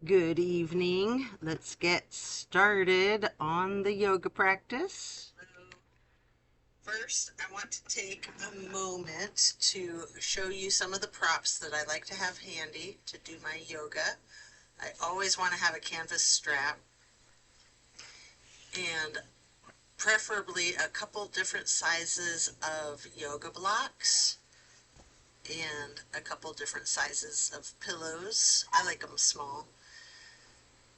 Good evening. Let's get started on the yoga practice. First, I want to take a moment to show you some of the props that I like to have handy to do my yoga. I always want to have a canvas strap and preferably a couple different sizes of yoga blocks and a couple different sizes of pillows. I like them small.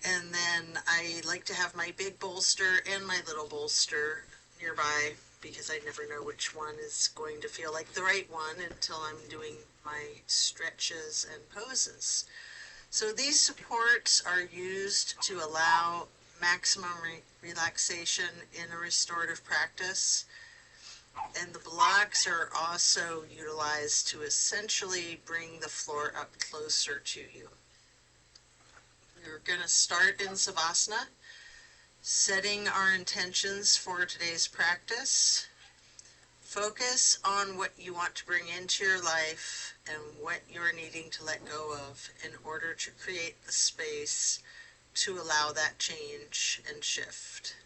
And then I like to have my big bolster and my little bolster nearby because I never know which one is going to feel like the right one until I'm doing my stretches and poses. So these supports are used to allow maximum relaxation in a restorative practice. And the blocks are also utilized to essentially bring the floor up closer to you. We're going to start in Savasana, setting our intentions for today's practice. Focus on what you want to bring into your life and what you're needing to let go of in order to create the space to allow that change and shift.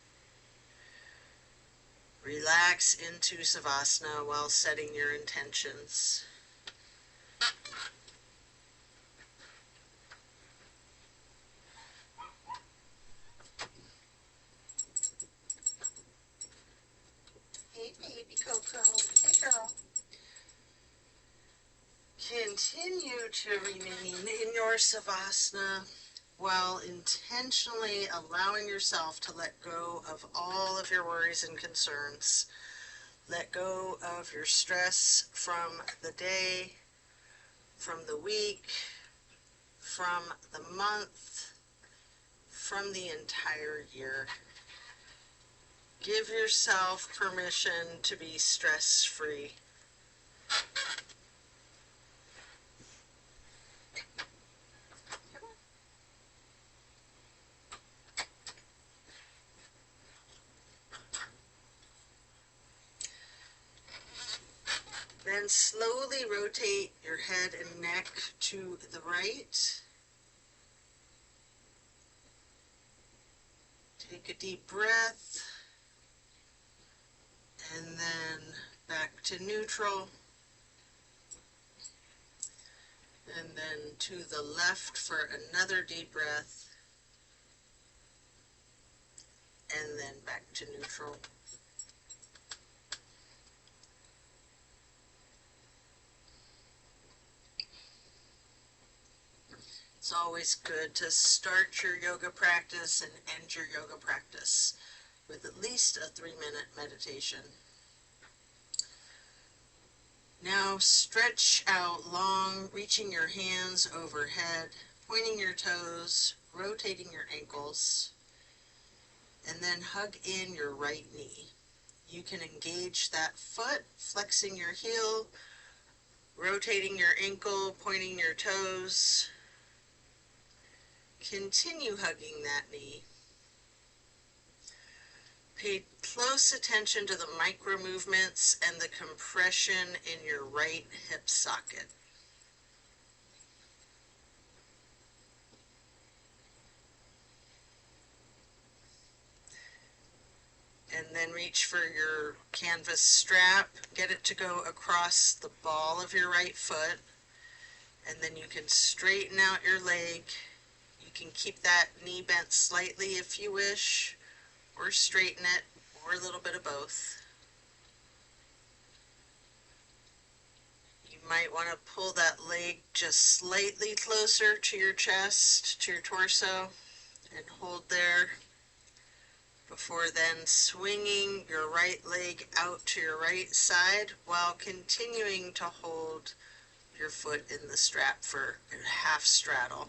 Relax into Savasana while setting your intentions. Hey, baby Coco. Hey, girl. Continue to remain in your Savasana while intentionally allowing yourself to let go of all of your worries and concerns. Let go of your stress from the day, from the week, from the month, from the entire year. Give yourself permission to be stress-free. Then slowly rotate your head and neck to the right. Take a deep breath. And then back to neutral. And then to the left for another deep breath. And then back to neutral. It's always good to start your yoga practice and end your yoga practice with at least a 3-minute meditation. Now stretch out long, reaching your hands overhead, pointing your toes, rotating your ankles, and then hug in your right knee. You can engage that foot, flexing your heel, rotating your ankle, pointing your toes. Continue hugging that knee. Pay close attention to the micro movements and the compression in your right hip socket. And then reach for your canvas strap. Get it to go across the ball of your right foot. And then you can straighten out your leg. You can keep that knee bent slightly if you wish, or straighten it, or a little bit of both. You might want to pull that leg just slightly closer to your chest, to your torso, and hold there before then swinging your right leg out to your right side while continuing to hold your foot in the strap for a half straddle.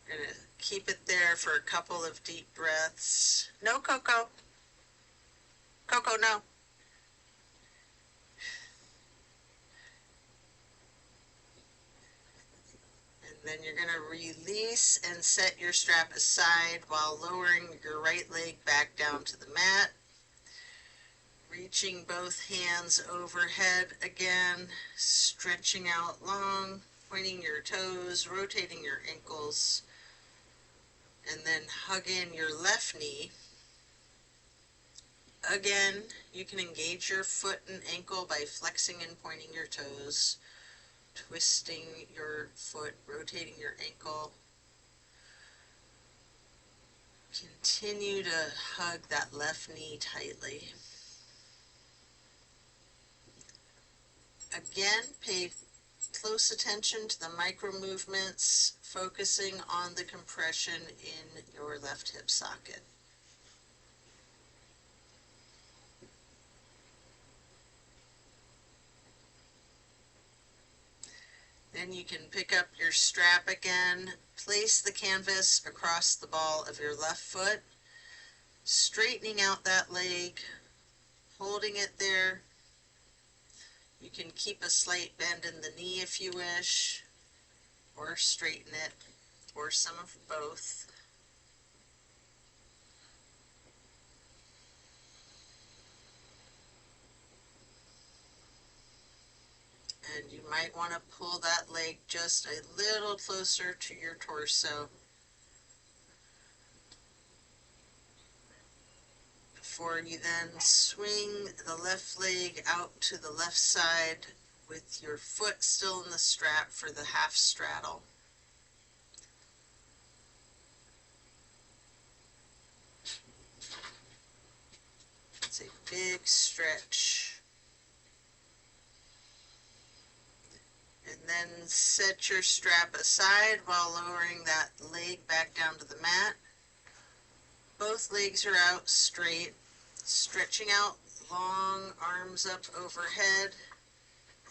You're going to keep it there for a couple of deep breaths. No, Coco. Coco, no. Then you're going to release and set your strap aside while lowering your right leg back down to the mat. Reaching both hands overhead again, stretching out long pointing your toes, rotating your ankles, and then hug in your left knee. Again, you can engage your foot and ankle by flexing and pointing your toes, twisting your foot, rotating your ankle. Continue to hug that left knee tightly. Again, pay close attention to the micro movements, focusing on the compression in your left hip socket. Then you can pick up your strap again, place the canvas across the ball of your left foot, straightening out that leg, holding it there. You can keep a slight bend in the knee if you wish, or straighten it, or some of both. And you might want to pull that leg just a little closer to your torso before you then swing the left leg out to the left side with your foot still in the strap for the half straddle. It's a big stretch. And then set your strap aside while lowering that leg back down to the mat. Both legs are out straight, stretching out long arms up overhead,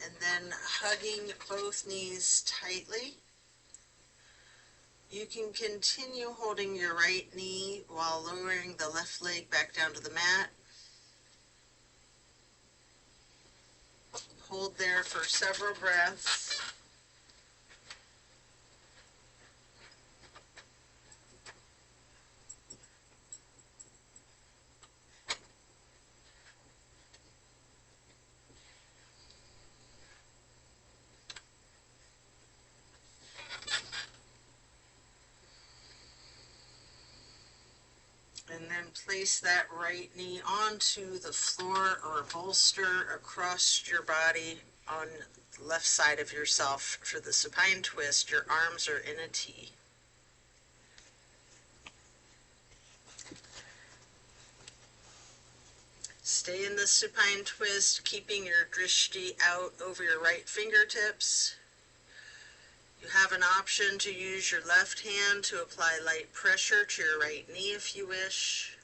and then hugging both knees tightly. You can continue holding your right knee while lowering the left leg back down to the mat. Hold there for several breaths. And then place that right knee onto the floor or a bolster across your body on the left side of yourself. For the supine twist, your arms are in a T. Stay in the supine twist, keeping your drishti out over your right fingertips. You have an option to use your left hand to apply light pressure to your right knee if you wish.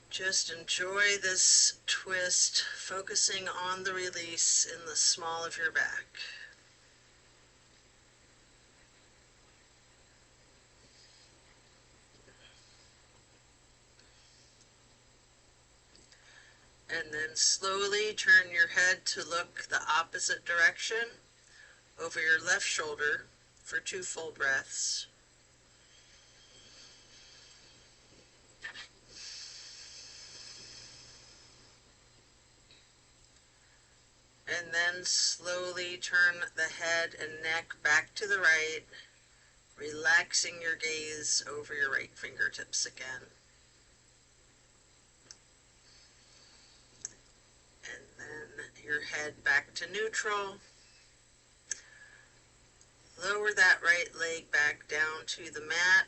Just enjoy this twist, focusing on the release in the small of your back. And then slowly turn your head to look the opposite direction over your left shoulder for 2 full breaths. And then slowly turn the head and neck back to the right, relaxing your gaze over your right fingertips again. And then your head back to neutral. Lower that right leg back down to the mat,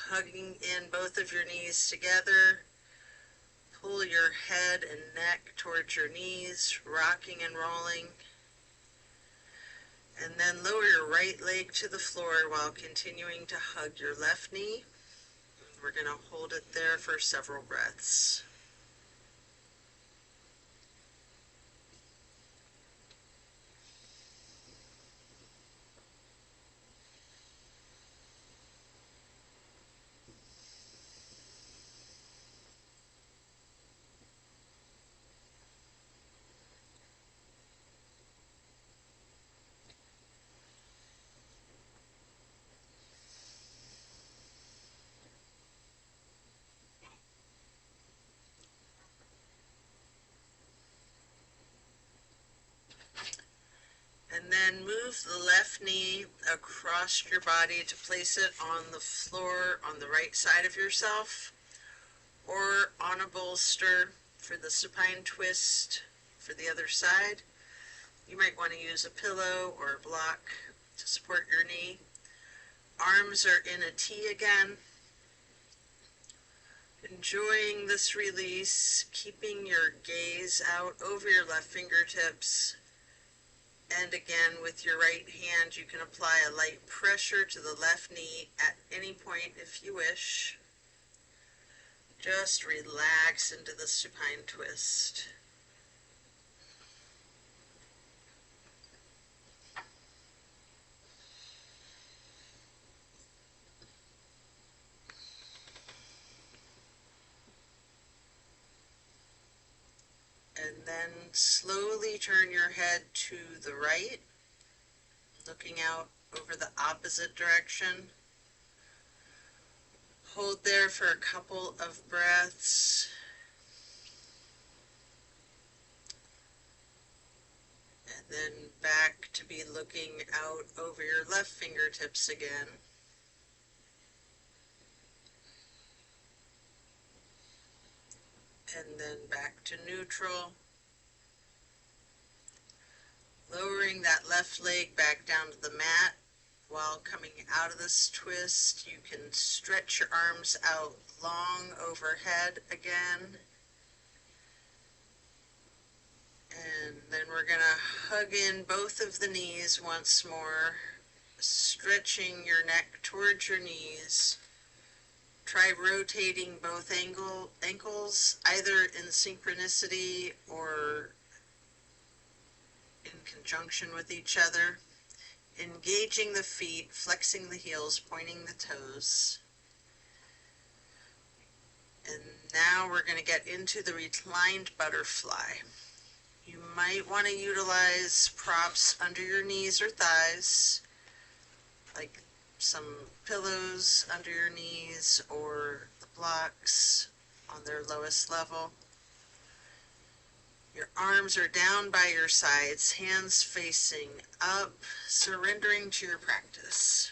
hugging in both of your knees together. Pull your head and neck towards your knees, rocking and rolling. And then lower your right leg to the floor while continuing to hug your left knee. We're going to hold it there for several breaths. And then move the left knee across your body to place it on the floor on the right side of yourself, or on a bolster for the supine twist for the other side. You might want to use a pillow or a block to support your knee. Arms are in a T again. Enjoying this release, keeping your gaze out over your left fingertips. And again, with your right hand, you can apply a light pressure to the left knee at any point if you wish. Just relax into the supine twist. And then slowly turn your head to the right, looking out over the opposite direction. Hold there for a couple of breaths. And then back to be looking out over your left fingertips again. And then back to neutral. Lowering that left leg back down to the mat. While coming out of this twist, you can stretch your arms out long overhead again. And then we're going to hug in both of the knees once more, stretching your neck towards your knees. Try rotating both ankles, either in synchronicity or in conjunction with each other. Engaging the feet, flexing the heels, pointing the toes. And now we're going to get into the reclined butterfly. You might want to utilize props under your knees or thighs, like some pillows under your knees or the blocks on their lowest level. Your arms are down by your sides, hands facing up, surrendering to your practice.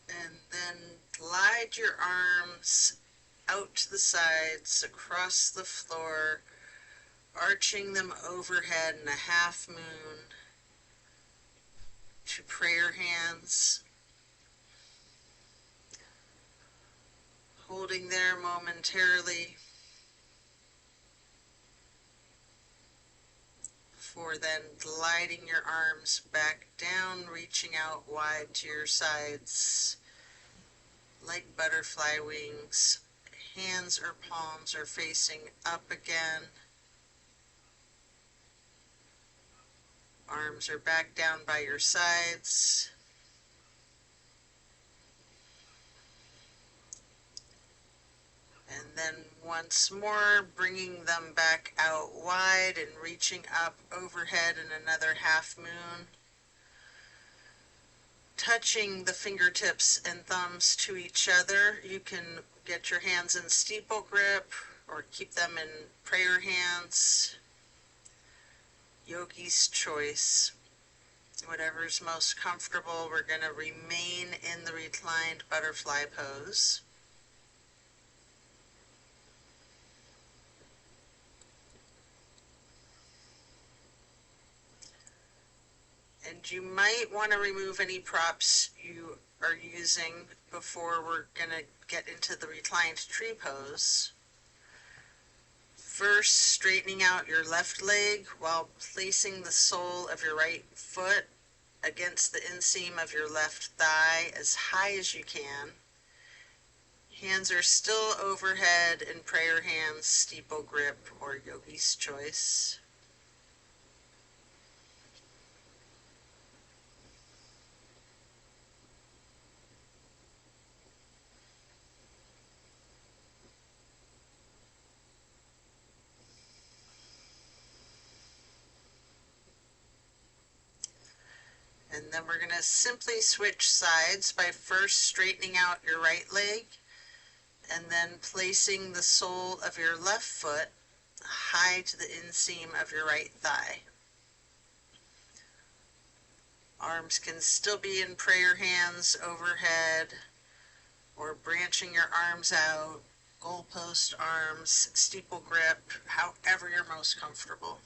And then glide your arms out to the sides, across the floor, arching them overhead in a half moon to prayer hands. Holding there momentarily before then gliding your arms back down, reaching out wide to your sides like butterfly wings. Hands or palms are facing up again. Arms are back down by your sides. And then once more, bringing them back out wide and reaching up overhead in another half moon. Touching the fingertips and thumbs to each other. You can get your hands in steeple grip or keep them in prayer hands. Yogi's choice. Whatever's most comfortable, we're going to remain in the reclined butterfly pose. And you might want to remove any props you are using before we're going to get into the reclined tree pose. First, straightening out your left leg while placing the sole of your right foot against the inseam of your left thigh as high as you can. Hands are still overhead in prayer hands, steeple grip, or yogi's choice. And then we're going to simply switch sides by first straightening out your right leg and then placing the sole of your left foot high to the inseam of your right thigh. Arms can still be in prayer hands overhead, or branching your arms out, goalpost arms, steeple grip, however you're most comfortable.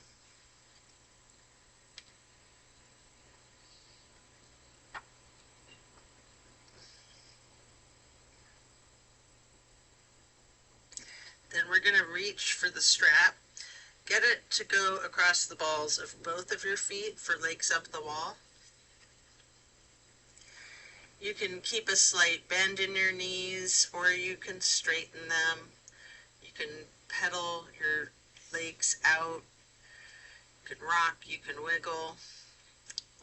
Then we're going to reach for the strap. Get it to go across the balls of both of your feet for legs up the wall. You can keep a slight bend in your knees, or you can straighten them. You can pedal your legs out. You can rock, you can wiggle,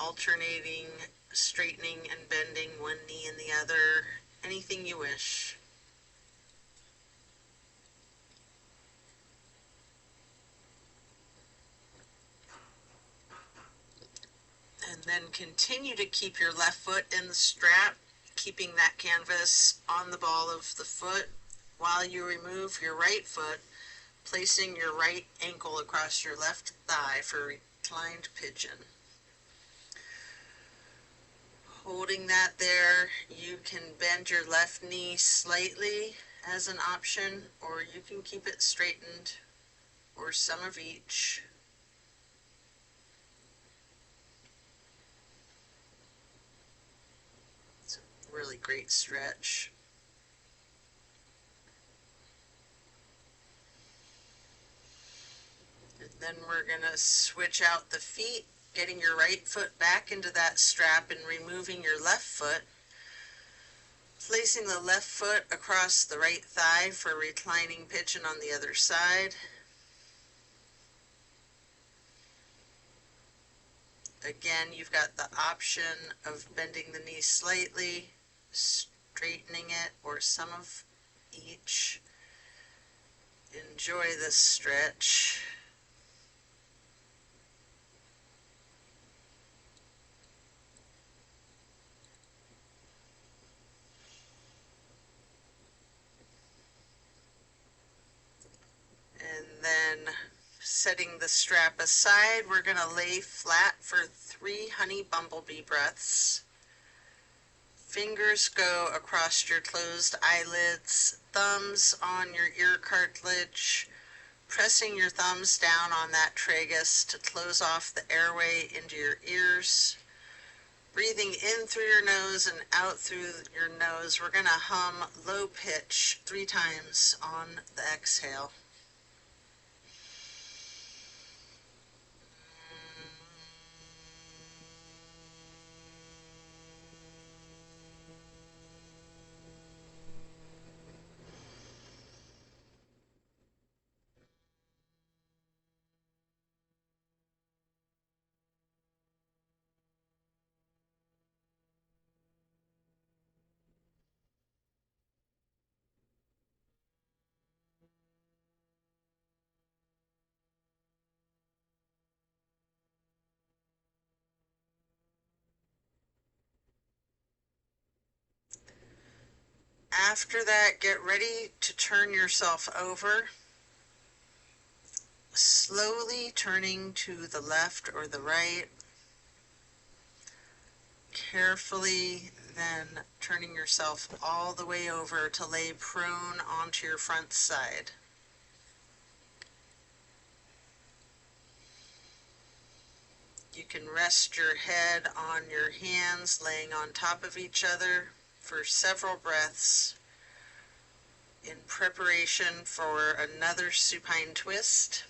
alternating, straightening and bending one knee and the other, anything you wish. And then continue to keep your left foot in the strap, keeping that canvas on the ball of the foot while you remove your right foot, placing your right ankle across your left thigh for reclined pigeon. Holding that there, you can bend your left knee slightly as an option, or you can keep it straightened, or some of each. It's a really great stretch. And then we're going to switch out the feet, getting your right foot back into that strap and removing your left foot. Placing the left foot across the right thigh for reclining pigeon on the other side. Again, you've got the option of bending the knee slightly, straightening it, or some of each. Enjoy this stretch. And then setting the strap aside, we're going to lay flat for 3 honey bumblebee breaths. Fingers go across your closed eyelids, thumbs on your ear cartilage, pressing your thumbs down on that tragus to close off the airway into your ears. Breathing in through your nose and out through your nose, we're going to hum low pitch 3 times on the exhale. After that, get ready to turn yourself over, slowly turning to the left or the right, carefully then turning yourself all the way over to lay prone onto your front side. You can rest your head on your hands laying on top of each other for several breaths in preparation for another supine twist.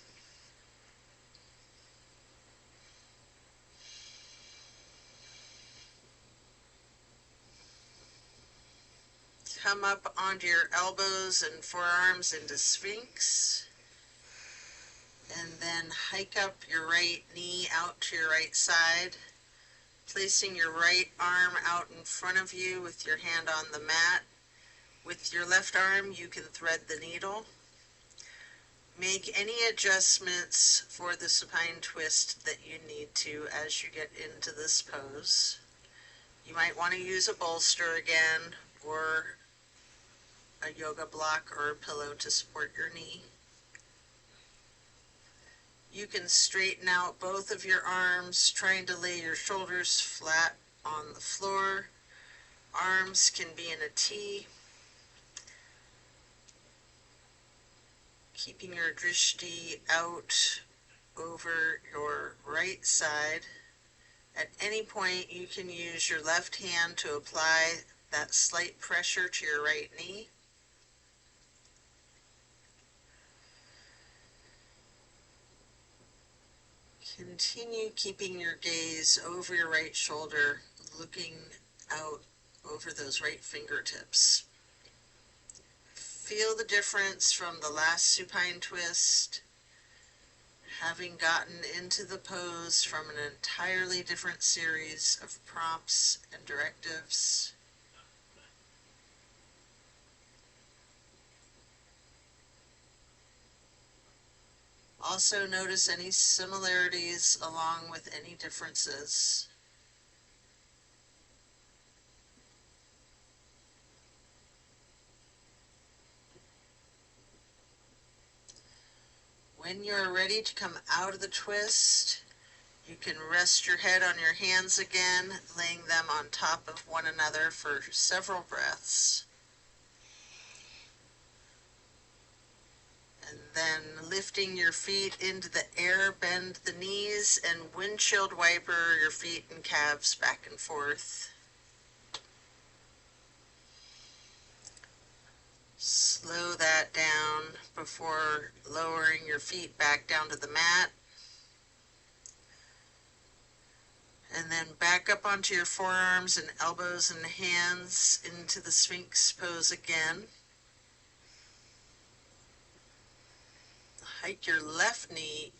Come up onto your elbows and forearms into Sphinx. And then hike up your right knee out to your right side, placing your right arm out in front of you with your hand on the mat. With your left arm, you can thread the needle. Make any adjustments for the supine twist that you need to as you get into this pose. You might want to use a bolster again, or a yoga block or a pillow to support your knee. You can straighten out both of your arms, trying to lay your shoulders flat on the floor. Arms can be in a T. Keeping your drishti out over your right side. At any point, you can use your left hand to apply that slight pressure to your right knee. Continue keeping your gaze over your right shoulder, looking out over those right fingertips. Feel the difference from the last supine twist, having gotten into the pose from an entirely different series of prompts and directives. Also notice any similarities along with any differences. When you're ready to come out of the twist, you can rest your head on your hands again, laying them on top of one another for several breaths. And then lifting your feet into the air, bend the knees and windshield wiper your feet and calves back and forth. Slow that down before lowering your feet back down to the mat. And then back up onto your forearms and elbows and hands into the Sphinx pose again. Hike your left knee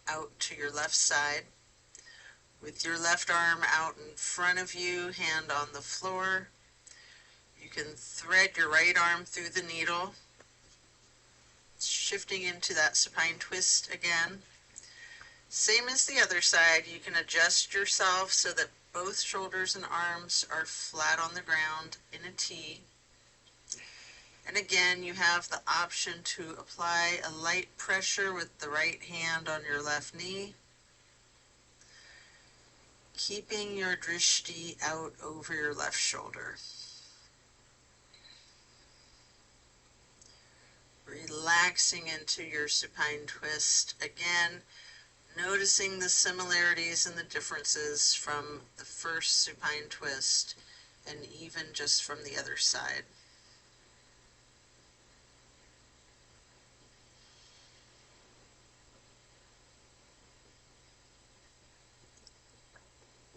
out to your left side with your left arm out in front of you, hand on the floor. You can thread your right arm through the needle, shifting into that supine twist again. Same as the other side, you can adjust yourself so that both shoulders and arms are flat on the ground in a T. And again, you have the option to apply a light pressure with the right hand on your left knee, keeping your drishti out over your left shoulder. Relaxing into your supine twist. Again, noticing the similarities and the differences from the first supine twist and even just from the other side.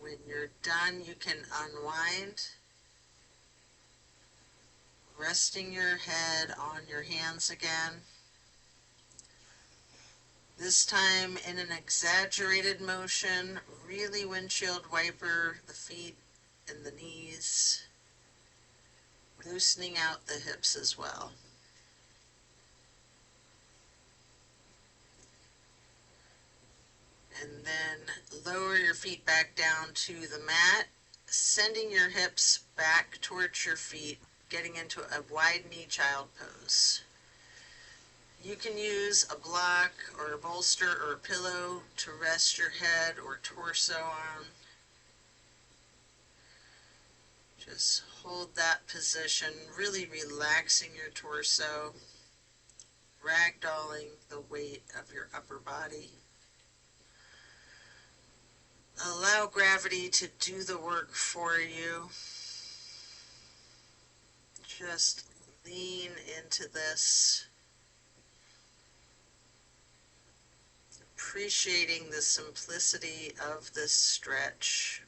When you're done, you can unwind, resting your head on your hands again. This time in an exaggerated motion, really windshield wiper the feet and the knees, loosening out the hips as well. And then lower your feet back down to the mat, sending your hips back towards your feet, getting into a wide knee child pose. You can use a block or a bolster or a pillow to rest your head or torso on. Just hold that position, really relaxing your torso, ragdolling the weight of your upper body. Allow gravity to do the work for you. Just lean into this. Appreciating the simplicity of this stretch.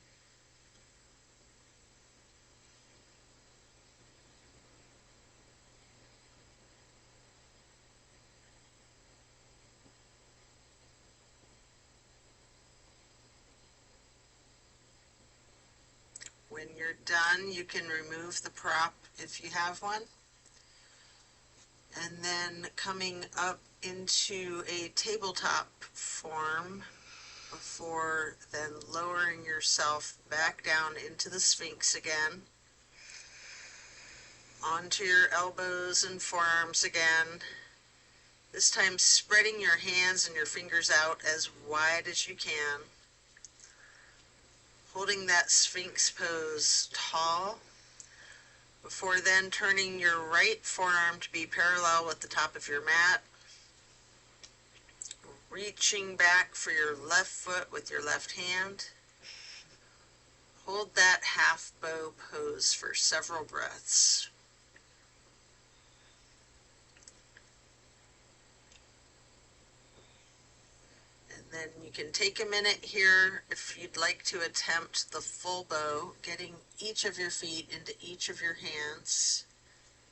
When you're done, you can remove the prop if you have one. And then coming up into a tabletop form before then lowering yourself back down into the Sphinx again. onto your elbows and forearms again. This time spreading your hands and your fingers out as wide as you can. Holding that Sphinx pose tall, before then turning your right forearm to be parallel with the top of your mat. Reaching back for your left foot with your left hand. Hold that half bow pose for several breaths. And then you can take a minute here if you'd like to attempt the full bow, getting each of your feet into each of your hands.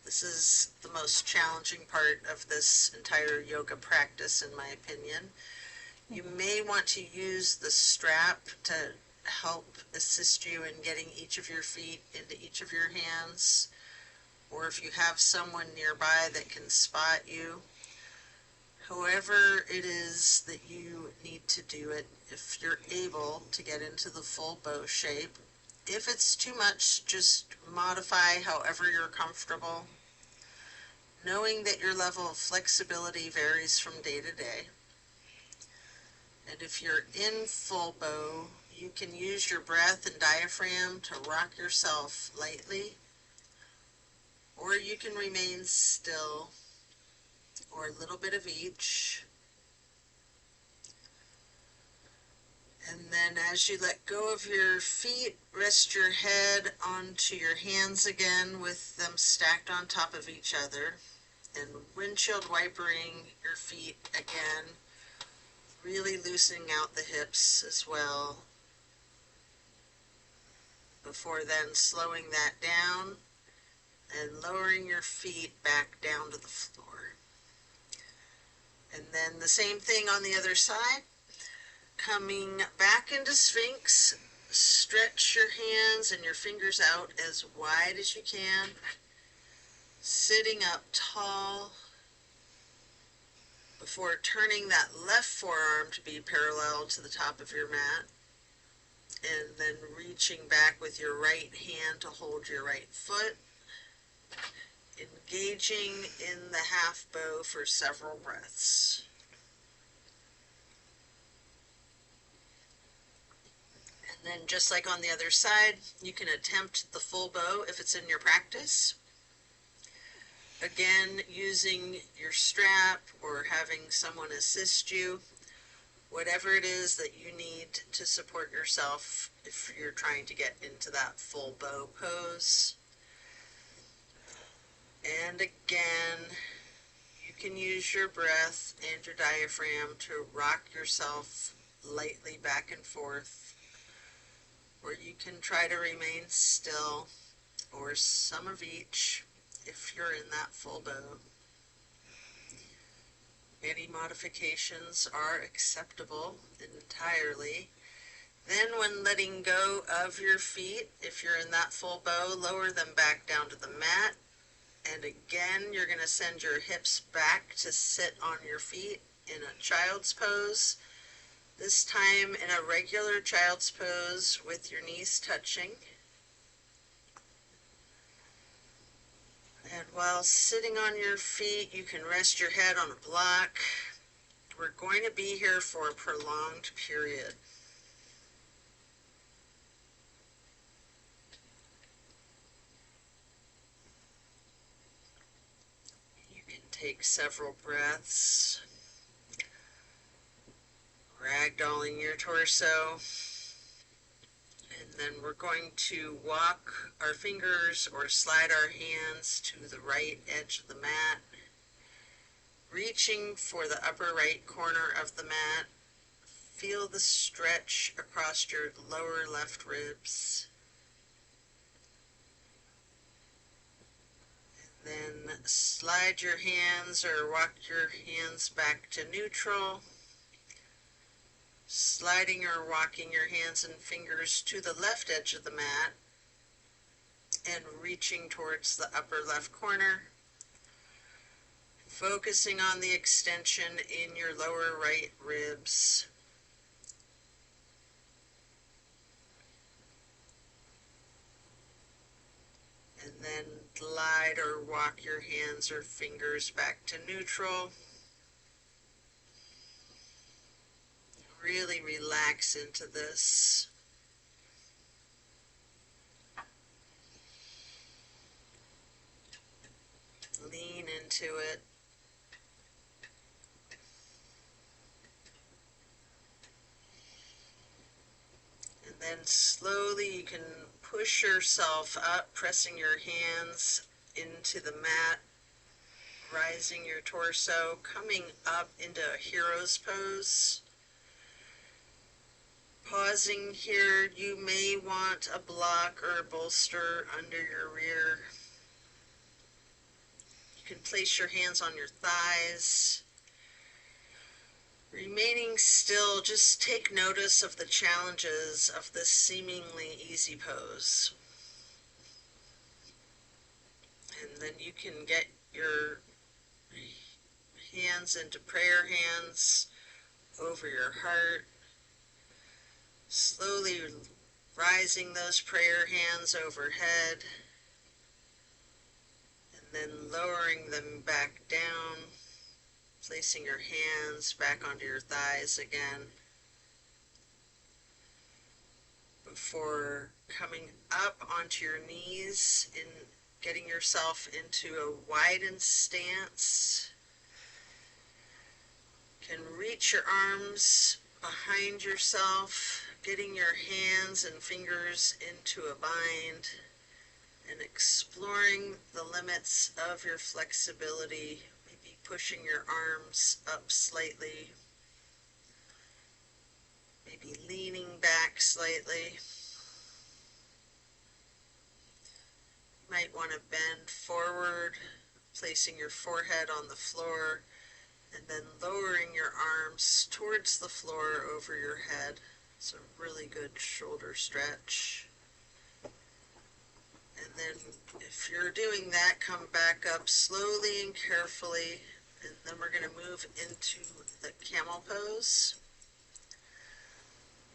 This is the most challenging part of this entire yoga practice, in my opinion. You may want to use the strap to help assist you in getting each of your feet into each of your hands, or if you have someone nearby that can spot you. However it is that you need to do it, if you're able to get into the full bow shape. If it's too much, just modify however you're comfortable, knowing that your level of flexibility varies from day to day. And if you're in full bow, you can use your breath and diaphragm to rock yourself lightly, or you can remain still, or a little bit of each. And then as you let go of your feet, rest your head onto your hands again with them stacked on top of each other, and windshield wipering your feet again, really loosening out the hips as well, before then slowing that down and lowering your feet back down to the floor. And then the same thing on the other side. Coming back into Sphinx, stretch your hands and your fingers out as wide as you can, sitting up tall, before turning that left forearm to be parallel to the top of your mat, and then reaching back with your right hand to hold your right foot, engaging in the half bow for several breaths. And then just like on the other side, you can attempt the full bow if it's in your practice. Again, using your strap or having someone assist you, whatever it is that you need to support yourself if you're trying to get into that full bow pose. And again, you can use your breath and your diaphragm to rock yourself lightly back and forth, or you can try to remain still, or some of each if you're in that full bow. Any modifications are acceptable entirely. Then when letting go of your feet, if you're in that full bow, lower them back down to the mat. And again, you're going to send your hips back to sit on your feet in a child's pose. This time in a regular child's pose with your knees touching. And while sitting on your feet, you can rest your head on a block. We're going to be here for a prolonged period. You can take several breaths, ragdolling your torso. And then we're going to walk our fingers or slide our hands to the right edge of the mat, reaching for the upper right corner of the mat. Feel the stretch across your lower left ribs. And then slide your hands or walk your hands back to neutral, sliding or walking your hands and fingers to the left edge of the mat and reaching towards the upper left corner, focusing on the extension in your lower right ribs. And then glide or walk your hands or fingers back to neutral. Really relax into this. Lean into it. And then slowly you can push yourself up, pressing your hands into the mat, rising your torso, coming up into a hero's pose. Pausing here, you may want a block or a bolster under your rear. You can place your hands on your thighs. Remaining still, just take notice of the challenges of this seemingly easy pose. And then you can get your hands into prayer hands over your heart. Slowly rising those prayer hands overhead. And then lowering them back down. Placing your hands back onto your thighs again. Before coming up onto your knees and getting yourself into a widened stance. You can reach your arms behind yourself, getting your hands and fingers into a bind and exploring the limits of your flexibility, maybe pushing your arms up slightly, maybe leaning back slightly. You might want to bend forward, placing your forehead on the floor, and then lowering your arms towards the floor over your head. It's a really good shoulder stretch. And then if you're doing that, come back up slowly and carefully, and then we're going to move into the camel pose.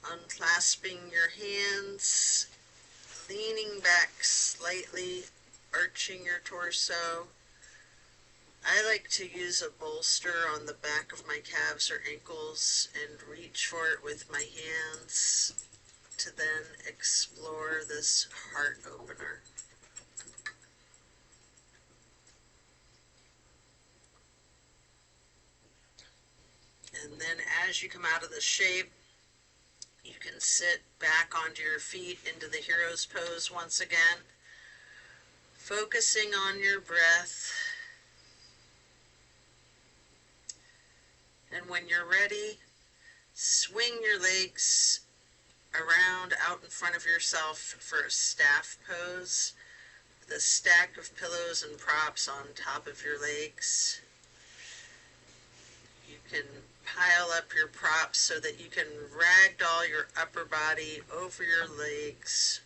Unclasping your hands, leaning back slightly, arching your torso. I like to use a bolster on the back of my calves or ankles and reach for it with my hands to then explore this heart opener. And then as you come out of the shape, you can sit back onto your feet into the hero's pose once again, focusing on your breath. And when you're ready, swing your legs around out in front of yourself for a staff pose with a stack of pillows and props on top of your legs. You can pile up your props so that you can ragdoll your upper body over your legs,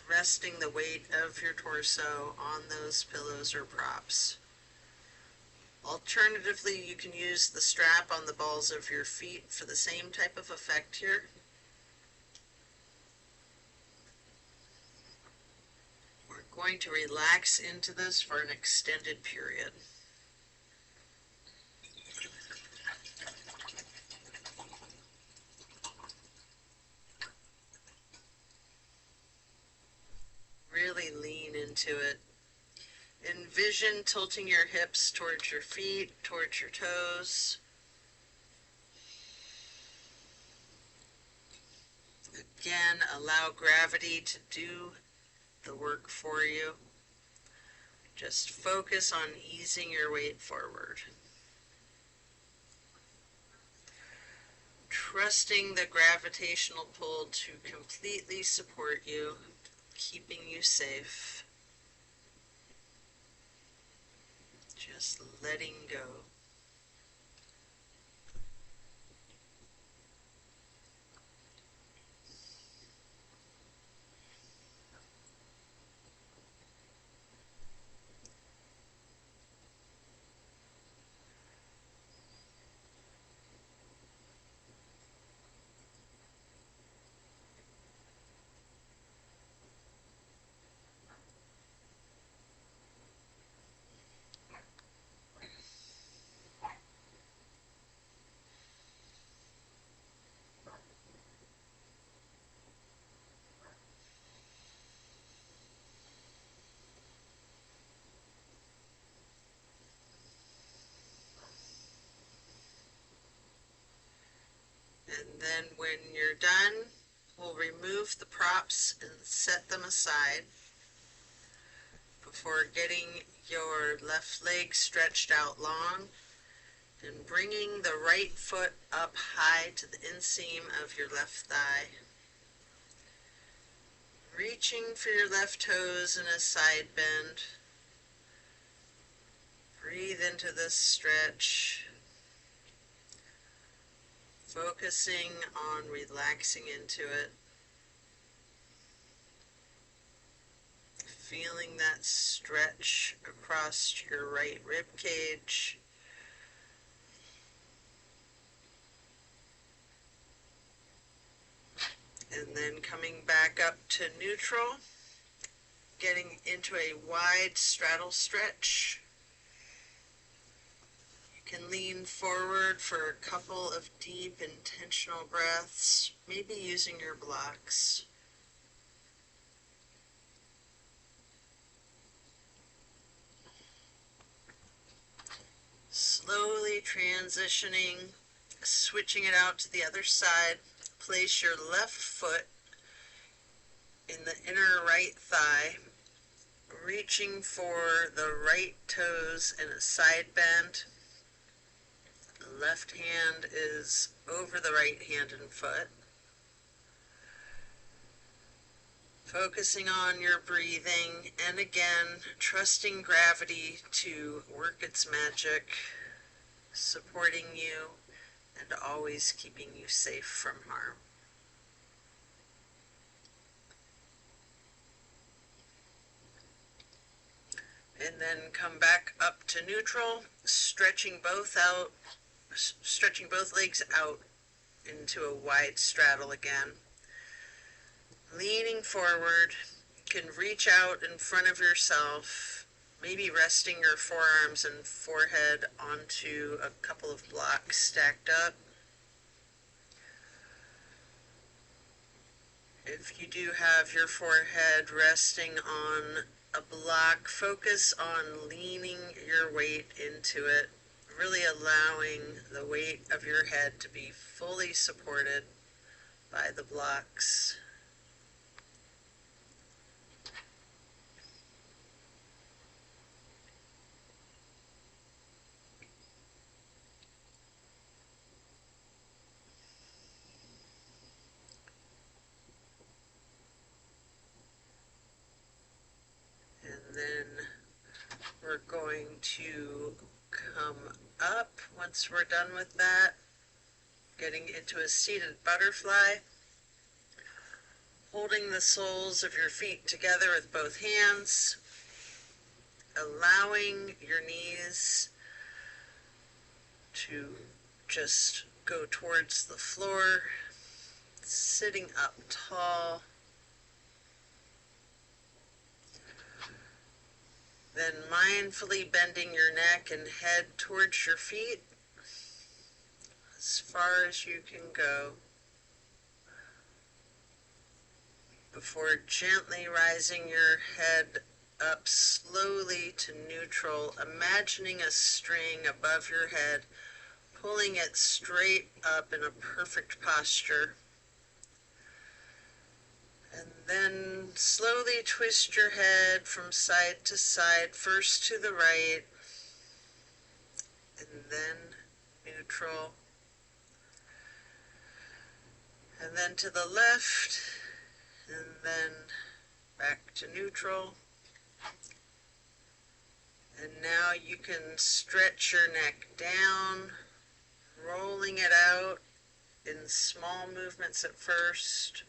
resting the weight of your torso on those pillows or props. Alternatively, you can use the strap on the balls of your feet for the same type of effect here. We're going to relax into this for an extended period. Really lean into it. Envision tilting your hips towards your feet, towards your toes. Again, allow gravity to do the work for you. Just focus on easing your weight forward. Trusting the gravitational pull to completely support you, keeping you safe. Just letting go. And then when you're done, we'll remove the props and set them aside before getting your left leg stretched out long and bringing the right foot up high to the inseam of your left thigh. Reaching for your left toes in a side bend. Breathe into this stretch. Focusing on relaxing into it. Feeling that stretch across your right rib cage. And then coming back up to neutral, getting into a wide straddle stretch. You can lean forward for a couple of deep, intentional breaths, maybe using your blocks. Slowly transitioning, switching it out to the other side. Place your left foot in the inner right thigh, reaching for the right toes in a side bend. The left hand is over the right hand and foot. Focusing on your breathing, and again, trusting gravity to work its magic, supporting you, and always keeping you safe from harm. And then come back up to neutral, stretching both legs out into a wide straddle again. Leaning forward, you can reach out in front of yourself, maybe resting your forearms and forehead onto a couple of blocks stacked up. If you do have your forehead resting on a block, focus on leaning your weight into it, really allowing the weight of your head to be fully supported by the blocks. And then we're going to come up once we're done with that, getting into a seated butterfly, holding the soles of your feet together with both hands, allowing your knees to just go towards the floor, sitting up tall. Then mindfully bending your neck and head towards your feet as far as you can go, before gently rising your head up slowly to neutral, imagining a string above your head, pulling it straight up in a perfect posture. And then slowly twist your head from side to side, first to the right, and then neutral, and then to the left, and then back to neutral. And now you can stretch your neck down, rolling it out in small movements at first.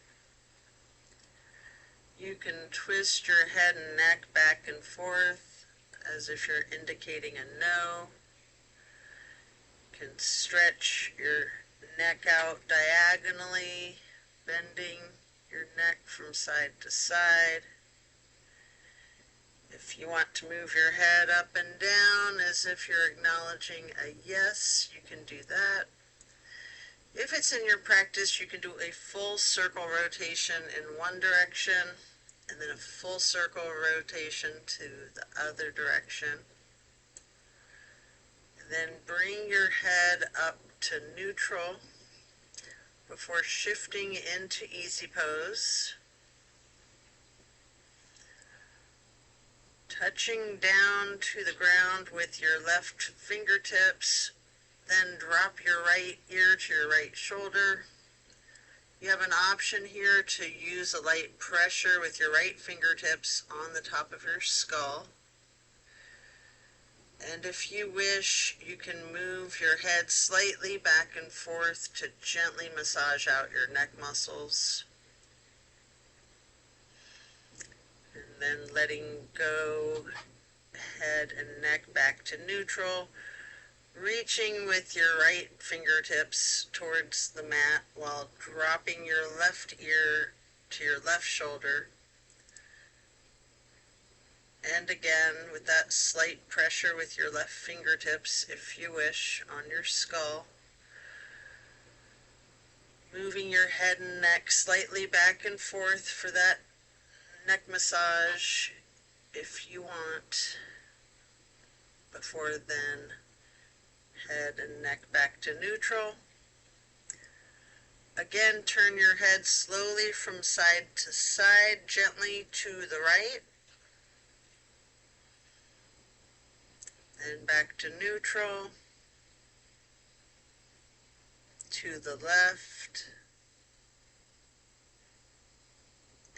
You can twist your head and neck back and forth as if you're indicating a no. You can stretch your neck out diagonally, bending your neck from side to side. If you want to move your head up and down as if you're acknowledging a yes, you can do that. If it's in your practice, you can do a full circle rotation in one direction and then a full circle rotation to the other direction. And then bring your head up to neutral. before shifting into easy pose. Touching down to the ground with your left fingertips, then drop your right ear to your right shoulder. You have an option here to use a light pressure with your right fingertips on the top of your skull. And if you wish, you can move your head slightly back and forth to gently massage out your neck muscles. And then letting go, head and neck back to neutral, reaching with your right fingertips towards the mat while dropping your left ear to your left shoulder. And again, with that slight pressure with your left fingertips, if you wish, on your skull. Moving your head and neck slightly back and forth for that neck massage, if you want, before then head and neck back to neutral. Again, turn your head slowly from side to side, gently to the right, and back to neutral, to the left,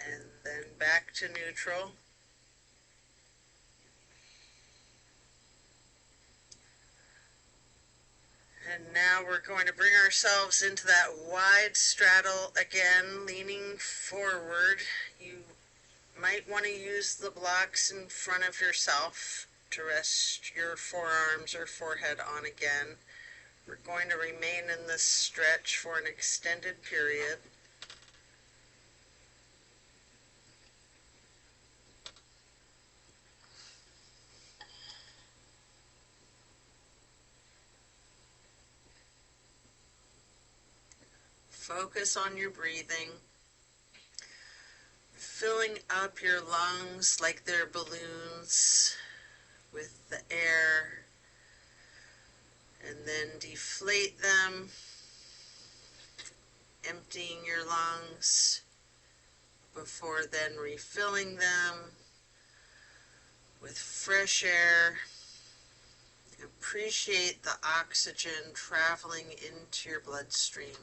and then back to neutral. And now we're going to bring ourselves into that wide straddle again, leaning forward. You might want to use the blocks in front of yourself to rest your forearms or forehead on again. We're going to remain in this stretch for an extended period. Focus on your breathing, filling up your lungs like they're balloons with the air, and then deflate them, emptying your lungs before then refilling them with fresh air. Appreciate the oxygen traveling into your bloodstream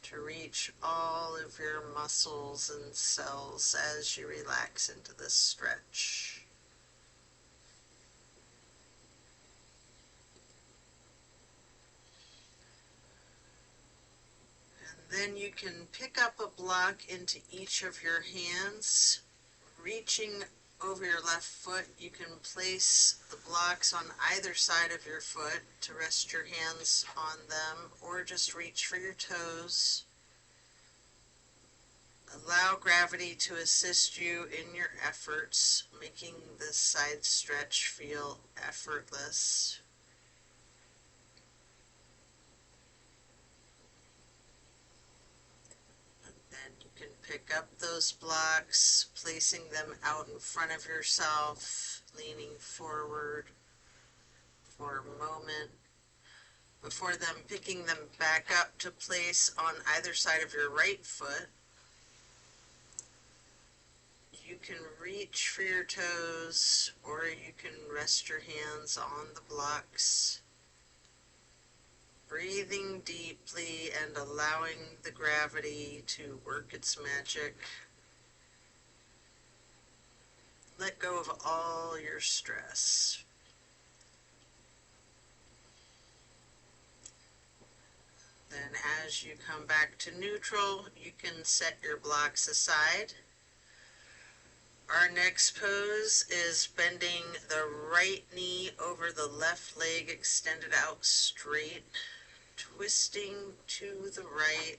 to reach all of your muscles and cells as you relax into this stretch. And then you can pick up a block into each of your hands. Reaching over your left foot, you can place the blocks on either side of your foot to rest your hands on them, or just reach for your toes. Allow gravity to assist you in your efforts, making this side stretch feel effortless. And then you can pick up those blocks, placing them out in front of yourself, leaning forward for a moment, before then picking them back up to place on either side of your right foot. You can reach for your toes, or you can rest your hands on the blocks. Breathing deeply and allowing the gravity to work its magic. Let go of all your stress. Then as you come back to neutral, you can set your blocks aside. Our next pose is bending the right knee over the left leg extended out straight, twisting to the right,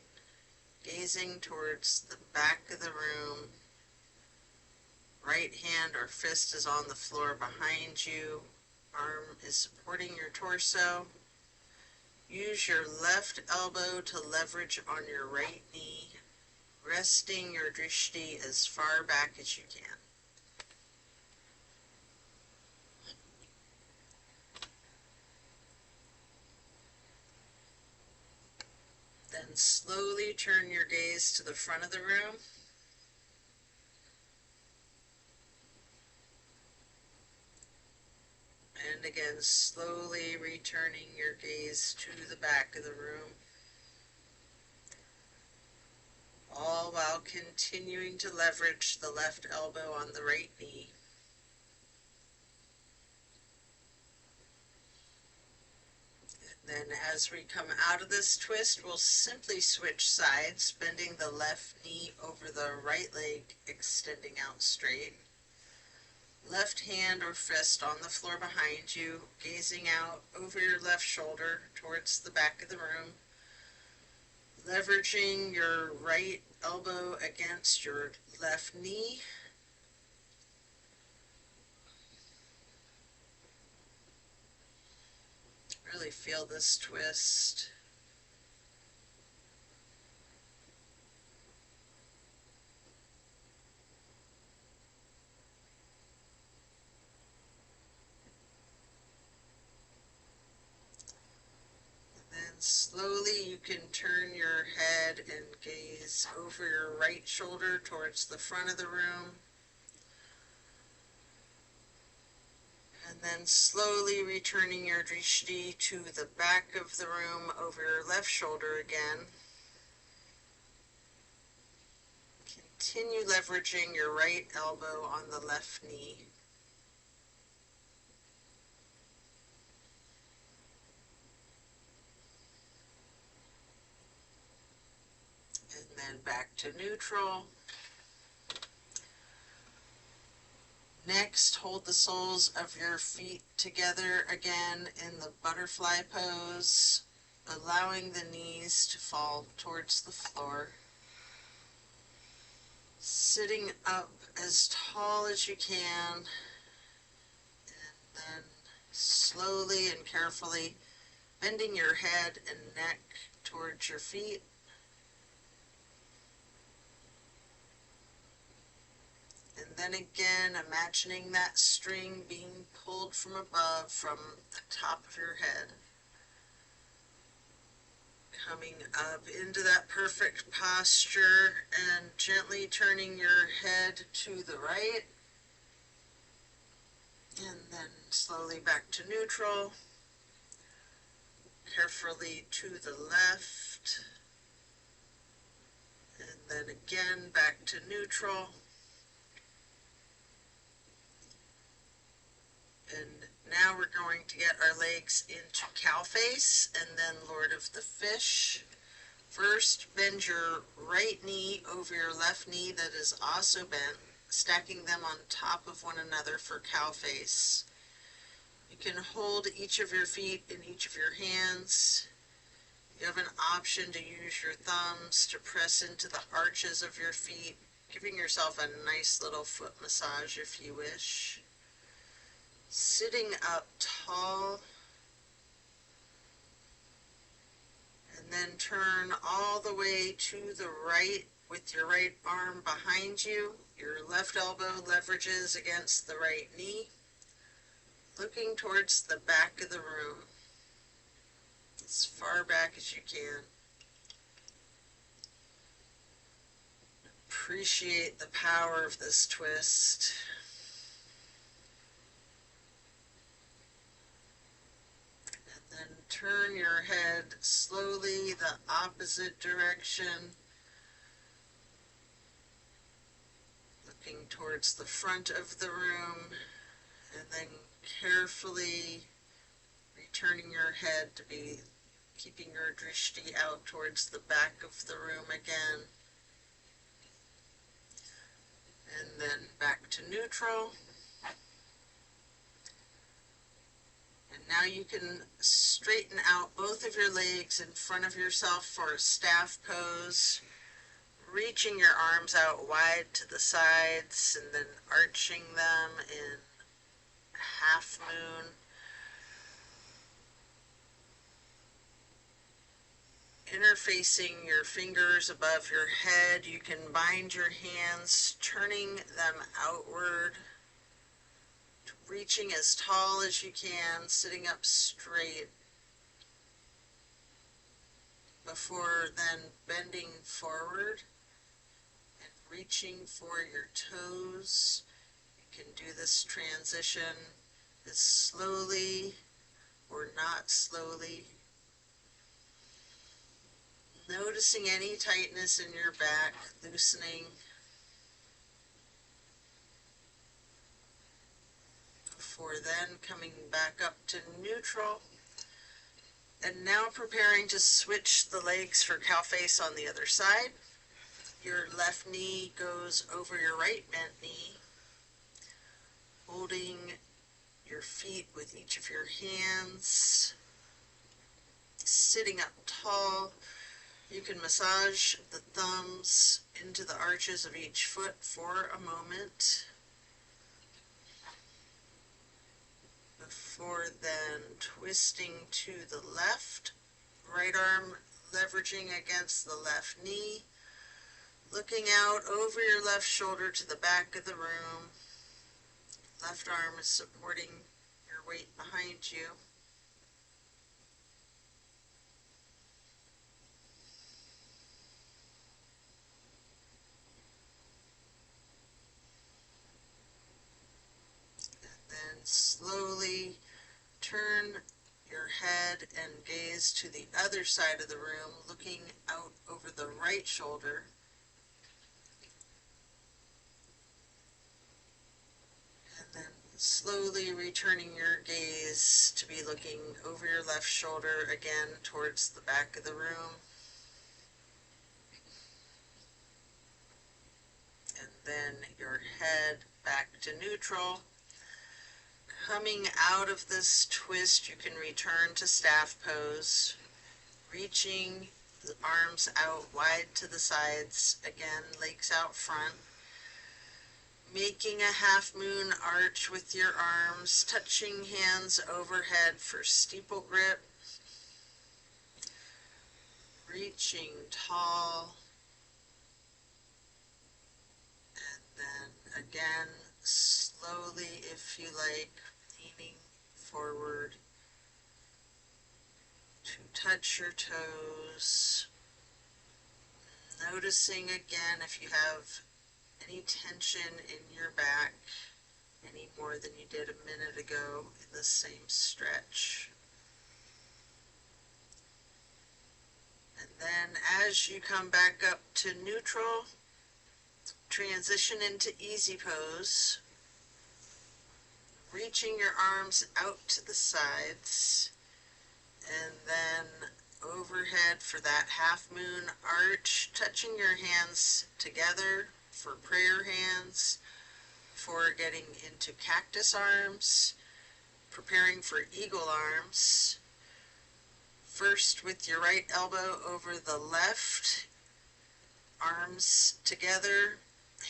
gazing towards the back of the room. Right hand or fist is on the floor behind you. Arm is supporting your torso. Use your left elbow to leverage on your right knee, resting your drishti as far back as you can. Then slowly turn your gaze to the front of the room. And again, slowly returning your gaze to the back of the room. All while continuing to leverage the left elbow on the right knee. Then as we come out of this twist, we'll simply switch sides, bending the left knee over the right leg, extending out straight. Left hand or fist on the floor behind you, gazing out over your left shoulder towards the back of the room. Leveraging your right elbow against your left knee. Really feel this twist. And then slowly you can turn your head and gaze over your right shoulder towards the front of the room. And then slowly returning your drishti to the back of the room over your left shoulder again. Continue leveraging your right elbow on the left knee. And then back to neutral. Next, hold the soles of your feet together again in the butterfly pose, allowing the knees to fall towards the floor. Sitting up as tall as you can, and then slowly and carefully bending your head and neck towards your feet. And then again, imagining that string being pulled from above, from the top of your head. Coming up into that perfect posture and gently turning your head to the right. And then slowly back to neutral. Carefully to the left. And then again back to neutral. And now we're going to get our legs into cow face and then Lord of the Fish. First, bend your right knee over your left knee that is also bent, stacking them on top of one another for cow face. You can hold each of your feet in each of your hands. You have an option to use your thumbs to press into the arches of your feet, giving yourself a nice little foot massage if you wish. Sitting up tall, and then turn all the way to the right with your right arm behind you. Your left elbow leverages against the right knee, looking towards the back of the room, as far back as you can. Appreciate the power of this twist. Then turn your head slowly the opposite direction, looking towards the front of the room, and then carefully returning your head to be keeping your drishti out towards the back of the room again. And then back to neutral. And now you can straighten out both of your legs in front of yourself for a staff pose, reaching your arms out wide to the sides and then arching them in half moon. Interfacing your fingers above your head, you can bind your hands, turning them outward, reaching as tall as you can, sitting up straight. before then bending forward and reaching for your toes. You can do this transition as slowly or not slowly. Noticing any tightness in your back, loosening. Before then coming back up to neutral. And now preparing to switch the legs for cow face on the other side. Your left knee goes over your right bent knee, holding your feet with each of your hands, sitting up tall. You can massage the thumbs into the arches of each foot for a moment. Before then twisting to the left, right arm leveraging against the left knee, looking out over your left shoulder to the back of the room. Left arm is supporting your weight behind you. And then slowly turn your head and gaze to the other side of the room, looking out over the right shoulder. And then slowly returning your gaze to be looking over your left shoulder again towards the back of the room. And then your head back to neutral. Coming out of this twist, you can return to staff pose, reaching the arms out wide to the sides, again, legs out front. Making a half moon arch with your arms, touching hands overhead for steeple grip. Reaching tall. And then again, slowly, if you like, leaning forward to touch your toes. Noticing again if you have any tension in your back, any more than you did a minute ago in the same stretch. And then as you come back up to neutral, transition into easy pose, reaching your arms out to the sides, and then overhead for that half moon arch, touching your hands together for prayer hands, for getting into cactus arms, preparing for eagle arms. First with your right elbow over the left, arms together,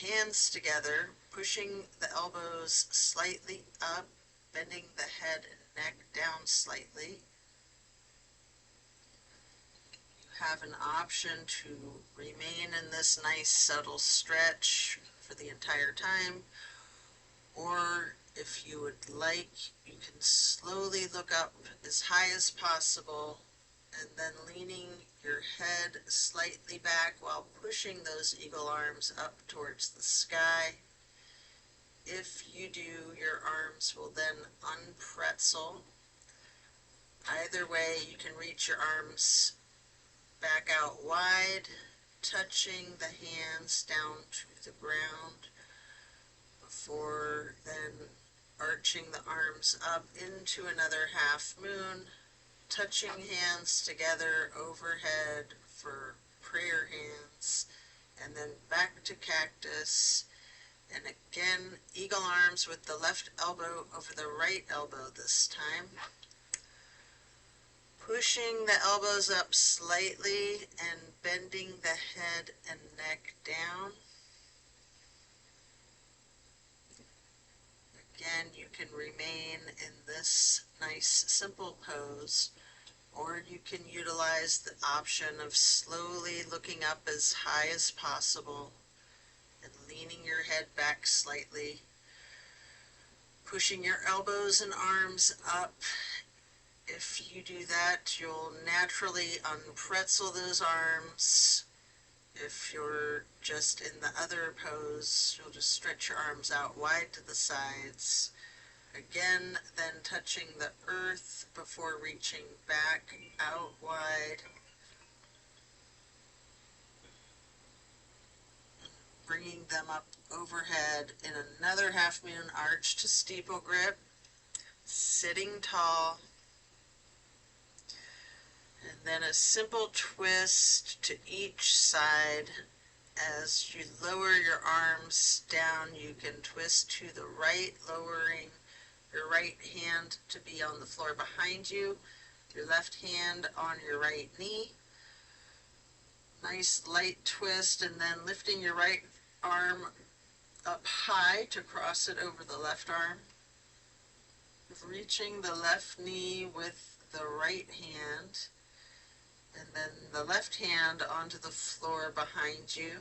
hands together, pushing the elbows slightly up, bending the head and neck down slightly. You have an option to remain in this nice subtle stretch for the entire time, or if you would like, you can slowly look up as high as possible and then leaning your head slightly back while pushing those eagle arms up towards the sky. If you do, your arms will then unpretzel. Either way, you can reach your arms back out wide, touching the hands down to the ground, before then arching the arms up into another half moon, touching hands together overhead for prayer hands, and then back to cactus, and again eagle arms with the left elbow over the right elbow this time. Pushing the elbows up slightly and bending the head and neck down. Again, you can remain in this nice simple pose, or you can utilize the option of slowly looking up as high as possible and leaning your head back slightly, pushing your elbows and arms up If you do that, you'll naturally unpretzel those arms. If you're just in the other pose, you'll just stretch your arms out wide to the sides. Again, then touching the earth before reaching back out wide. Bringing them up overhead in another half moon arch to steeple grip. Sitting tall. And then a simple twist to each side. As you lower your arms down, you can twist to the right, lowering your right hand to be on the floor behind you, your left hand on your right knee. Nice light twist, and then lifting your right arm up high to cross it over the left arm. Reaching the left knee with the right hand, and then the left hand onto the floor behind you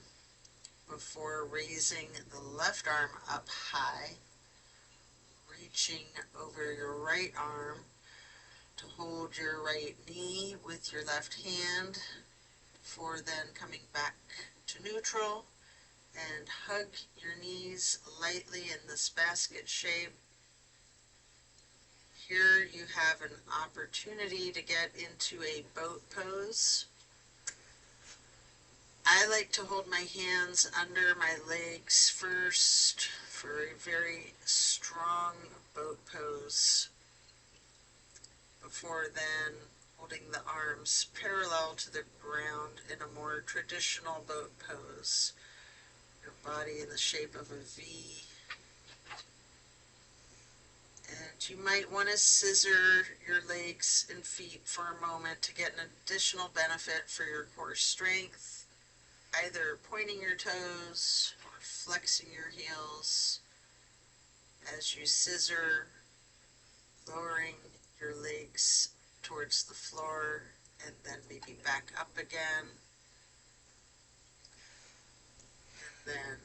before raising the left arm up high, reaching over your right arm to hold your right knee with your left hand before then coming back to neutral, and hug your knees lightly in this basket shape. Here you have an opportunity to get into a boat pose. I like to hold my hands under my legs first for a very strong boat pose, before then holding the arms parallel to the ground in a more traditional boat pose. Your body in the shape of a V. And you might want to scissor your legs and feet for a moment to get an additional benefit for your core strength, either pointing your toes or flexing your heels as you scissor, lowering your legs towards the floor and then maybe back up again. And then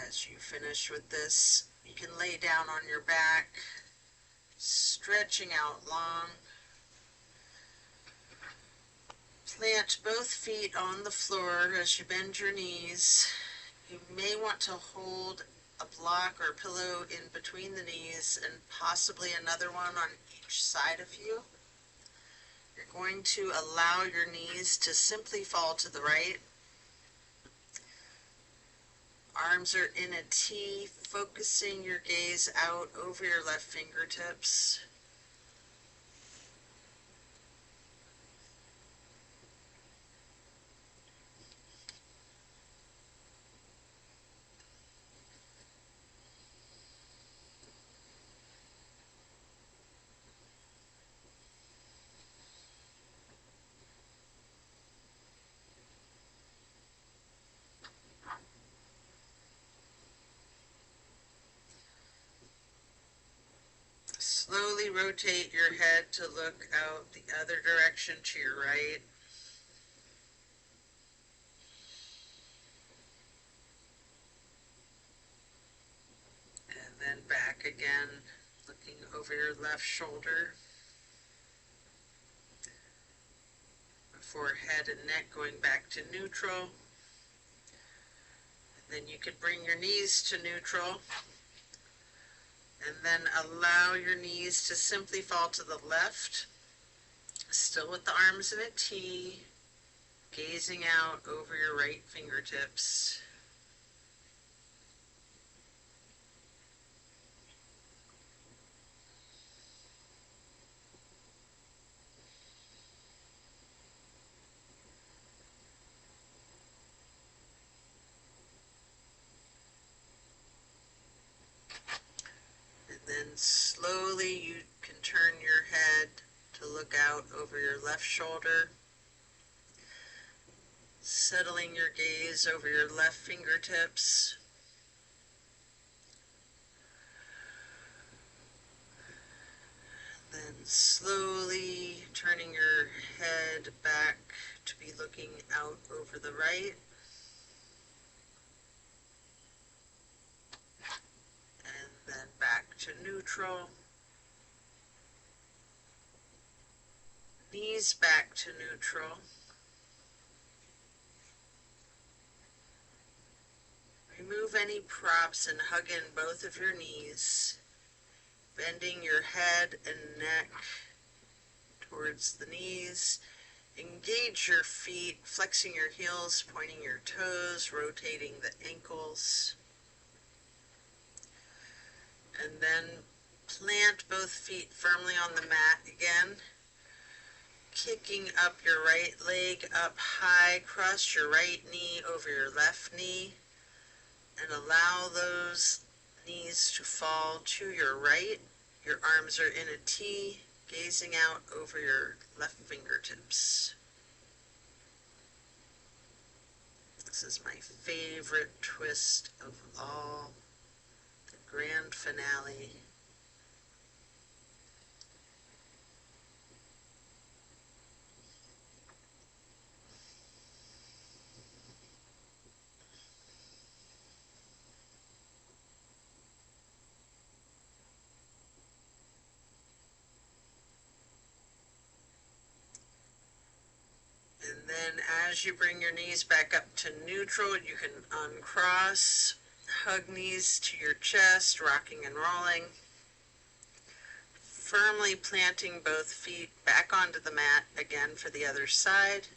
as you finish with this, you can lay down on your back, stretching out long. Plant both feet on the floor as you bend your knees. You may want to hold a block or pillow in between the knees and possibly another one on each side of you. You're going to allow your knees to simply fall to the right. Arms are in a T, focusing your gaze out over your left fingertips. Slowly rotate your head to look out the other direction to your right. And then back again, looking over your left shoulder. Before head and neck going back to neutral. And then you can bring your knees to neutral. And then allow your knees to simply fall to the left, still with the arms in a T, gazing out over your right fingertips. And then slowly you can turn your head to look out over your left shoulder, settling your gaze over your left fingertips. Then slowly turning your head back to be looking out over the right. And then back to neutral. knees back to neutral. Remove any props and hug in both of your knees, bending your head and neck towards the knees. Engage your feet, flexing your heels, pointing your toes, rotating the ankles. And then plant both feet firmly on the mat again. Kicking up your right leg up high, cross your right knee over your left knee, and allow those knees to fall to your right. Your arms are in a T, gazing out over your left fingertips. This is my favorite twist of all, the grand finale. And then as you bring your knees back up to neutral, you can uncross, hug knees to your chest, rocking and rolling. Firmly planting both feet back onto the mat again for the other side.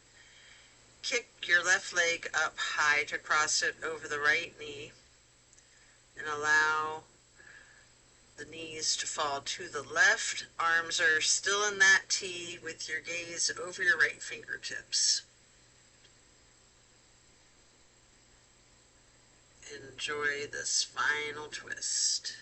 Kick your left leg up high to cross it over the right knee, and allow the knees to fall to the left. Arms are still in that T with your gaze over your right fingertips. Enjoy this final twist.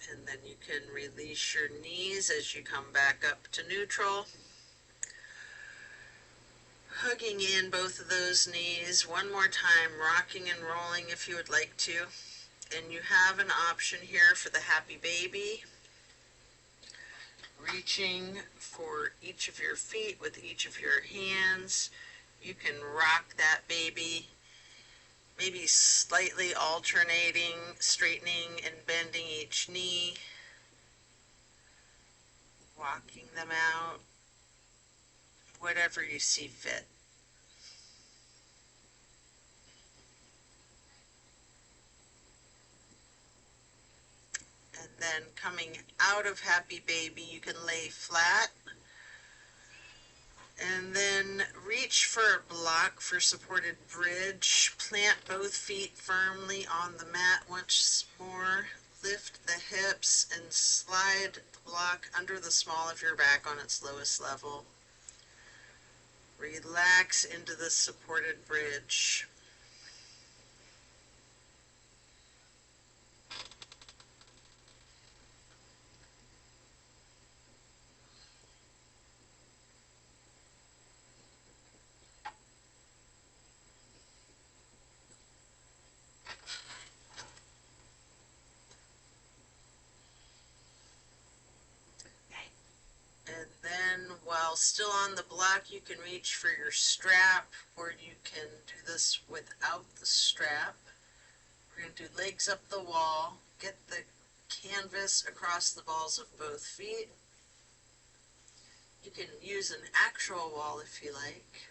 And then you can release your knees as you come back up to neutral. Hugging in both of those knees one more time, rocking and rolling if you would like to. And you have an option here for the happy baby. Reaching for each of your feet with each of your hands. You can rock that baby, maybe slightly alternating, straightening and bending each knee, walking them out, whatever you see fit. And then coming out of happy baby, you can lay flat and then reach for a block for supported bridge. Plant both feet firmly on the mat once more. Lift the hips and slide the block under the small of your back on its lowest level. Relax into the supported bridge. And then while still on the block, you can reach for your strap, or you can do this without the strap. We're going to do legs up the wall, get the canvas across the balls of both feet. You can use an actual wall if you like.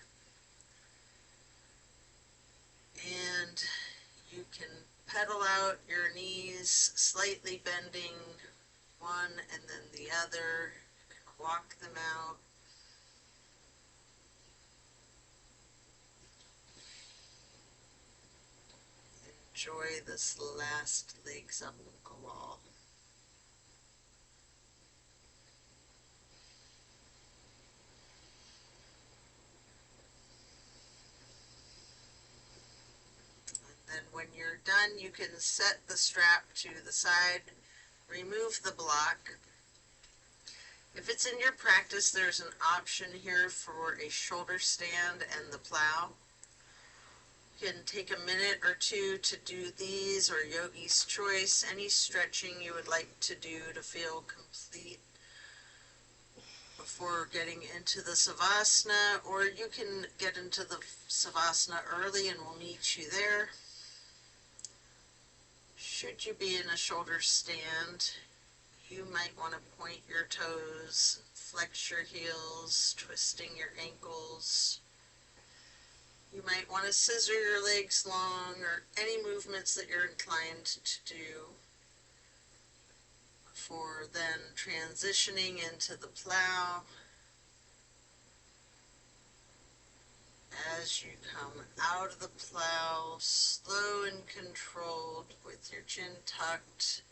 And you can pedal out your knees, slightly bending one and then the other. Walk them out. Enjoy this last legs up the wall. And then when you're done, you can set the strap to the side, remove the block. If it's in your practice, there's an option here for a shoulder stand and the plow. You can take a minute or two to do these or yogi's choice, any stretching you would like to do to feel complete before getting into the Savasana, or you can get into the Savasana early and we'll meet you there. Should you be in a shoulder stand, you might want to point your toes, flex your heels, twisting your ankles. You might want to scissor your legs long, or any movements that you're inclined to do, for then transitioning into the plow. As you come out of the plow, slow and controlled, with your chin tucked,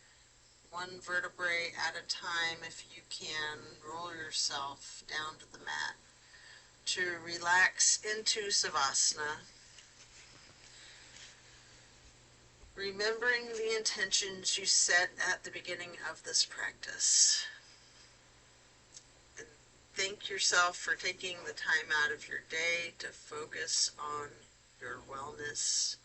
one vertebrae at a time if you can, roll yourself down to the mat to relax into Savasana. Remembering the intentions you set at the beginning of this practice. And thank yourself for taking the time out of your day to focus on your wellness.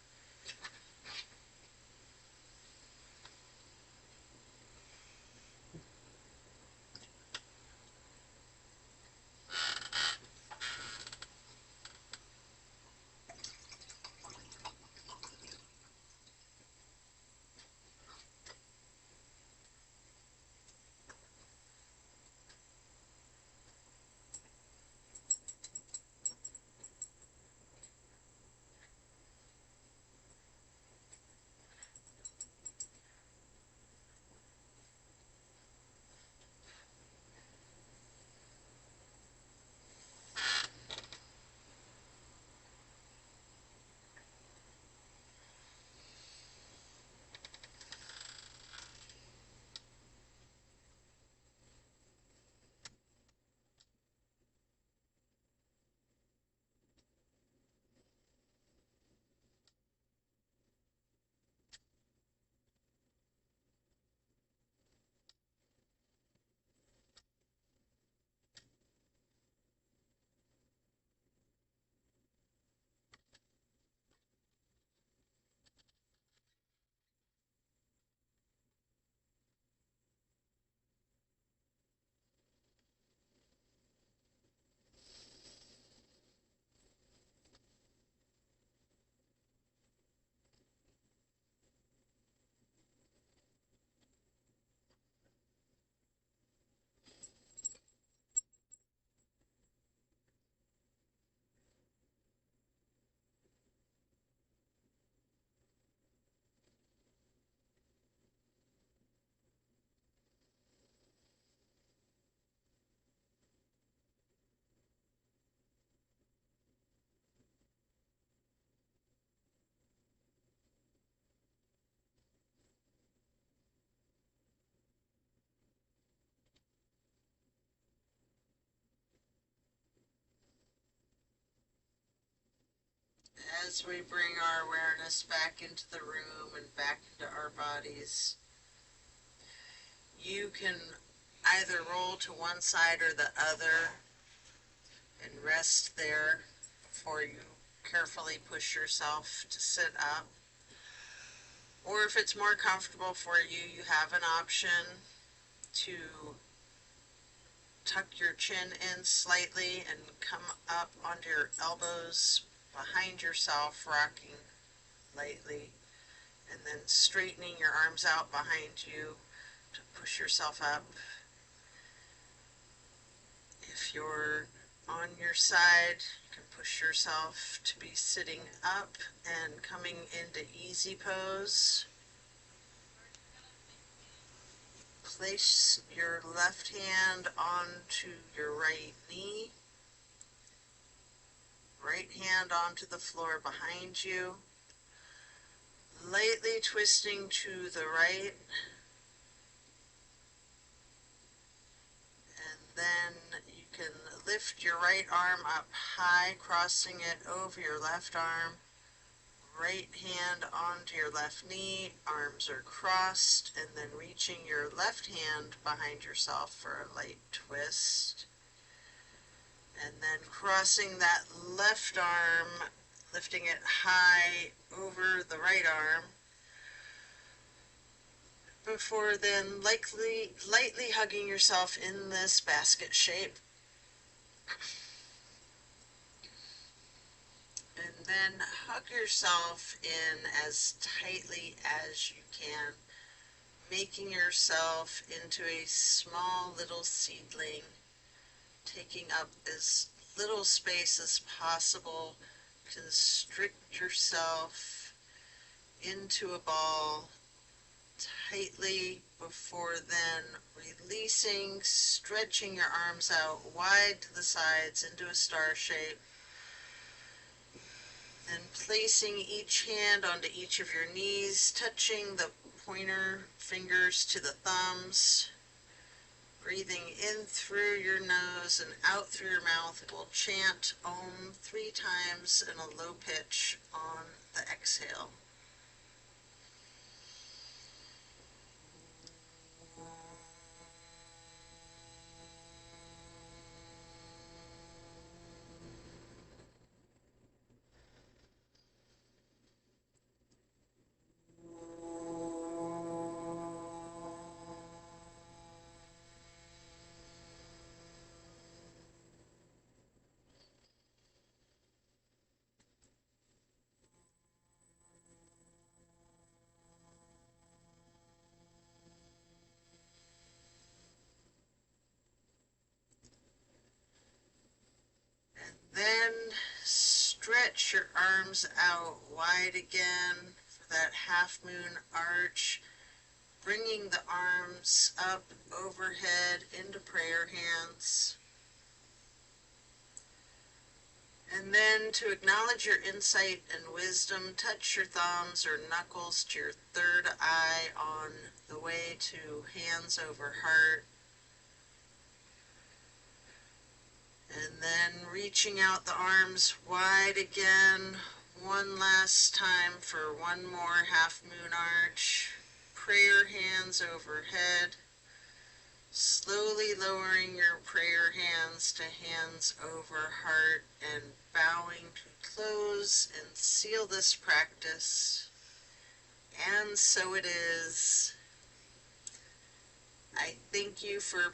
As we bring our awareness back into the room and back into our bodies, you can either roll to one side or the other and rest there before you carefully push yourself to sit up. Or if it's more comfortable for you, you have an option to tuck your chin in slightly and come up onto your elbows behind yourself, rocking lightly, and then straightening your arms out behind you to push yourself up. If you're on your side, you can push yourself to be sitting up and coming into easy pose. Place your left hand onto your right knee, right hand onto the floor behind you, lightly twisting to the right, and then you can lift your right arm up high, crossing it over your left arm, right hand onto your left knee, arms are crossed, and then reaching your left hand behind yourself for a light twist. And then crossing that left arm lifting it high over the right arm before then lightly hugging yourself in this basket shape. And then hug yourself in as tightly as you can, making yourself into a small little seedling, taking up as little space as possible. Constrict yourself into a ball tightly before then releasing, stretching your arms out wide to the sides into a star shape. Then placing each hand onto each of your knees, touching the pointer fingers to the thumbs. Breathing in through your nose and out through your mouth. We'll chant Om 3 times in a low pitch on the exhale. Then stretch your arms out wide again for that half moon arch, bringing the arms up overhead into prayer hands. And then to acknowledge your insight and wisdom, touch your thumbs or knuckles to your third eye on the way to hands over heart. And then reaching out the arms wide again, one last time for one more half moon arch. Prayer hands overhead. Slowly lowering your prayer hands to hands over heart and bowing to close and seal this practice. And so it is. I thank you for